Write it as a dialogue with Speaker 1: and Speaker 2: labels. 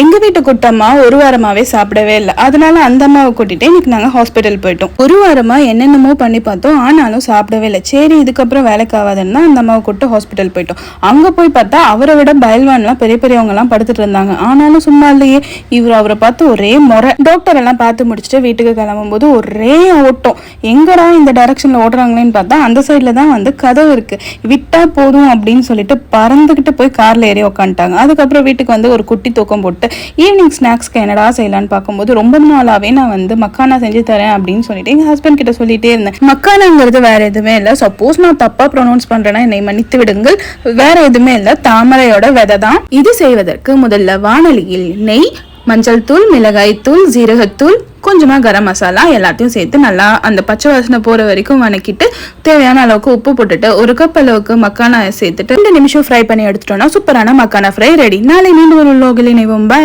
Speaker 1: எங்க வீட்டு குட்டம்மா ஒரு வாரமாவே சாப்பிடவே இல்லை. அதனால அந்த அம்மாவை கூட்டிட்டு இன்னைக்கு நாங்க ஹாஸ்பிட்டல் போயிட்டோம். ஒரு வாரமா என்னென்னமோ பண்ணி பார்த்தோம், ஆனாலும் சாப்பிடவே இல்லை. சரி இதுக்கப்புறம் வேலைக்கு ஆகாதுன்னா அந்த அம்மாவை கூப்பிட்டு ஹாஸ்பிட்டல் போயிட்டோம். அங்க போய் பார்த்தா அவரை விட பயில்வான்லாம் பெரிய பெரியவங்க எல்லாம் படுத்துட்டு இருந்தாங்க. ஆனாலும் சும்மா இல்லையே, அவரை பார்த்து ஒரே முறை. டாக்டர் எல்லாம் பார்த்து முடிச்சுட்டு வீட்டுக்கு கிளம்பும் போது ஒரே ஓட்டம். எங்கடா இந்த டைரக்ஷன்ல ஓடுறாங்களேன்னு பார்த்தா அந்த சைட்ல தான் கதவு இருக்கு. விட்டா போதும் அப்படின்னு சொல்லிட்டு பறந்துகிட்டு போய் கார்ல ஏறி உட்காந்துட்டாங்க. அதுக்கப்புறம் வீட்டுக்கு ஒரு குட்டி தூக்கம் போட்டு ஈவினிங் ஸ்நாக்ஸ்க்கு என்னடா செய்யலான்னு பார்க்கும்போது ரொம்ப நாளாவே நான் மக்கானா செஞ்சு தரேன் அப்படின்னு சொல்லிட்டு எங்க ஹஸ்பண்ட் கிட்ட சொல்லிட்டே இருந்தேன். மக்கானாங்கிறது வேற எதுவுமே இல்லை. சப்போஸ் நான் தப்பா ப்ரொனவுன்ஸ் பண்றேன்னா என்னை மன்னித்து விடுங்கள். வேற எதுவுமே இல்லை, தாமரையோட விதை தான். இது செய்வதற்கு முதல்ல வாணலியில் நெய், மஞ்சள் தூள், மிளகாய் தூள், ஜீரகத்தூள், கொஞ்சமா கரம் மசாலா எல்லாத்தையும் சேர்த்து நல்லா அந்த பச்சை வாசனை போற வரைக்கும் வணக்கிட்டு தேவையான அளவுக்கு உப்பு போட்டுட்டு 1 கப் அளவுக்கு மக்கானா சேர்த்துட்டு 2 நிமிஷம் ஃப்ரை பண்ணி எடுத்துட்டோம்னா சூப்பரான மக்கானா ஃப்ரை ரெடி. நாளை மீண்டும் ஒரு லோகில் இணைவோம்.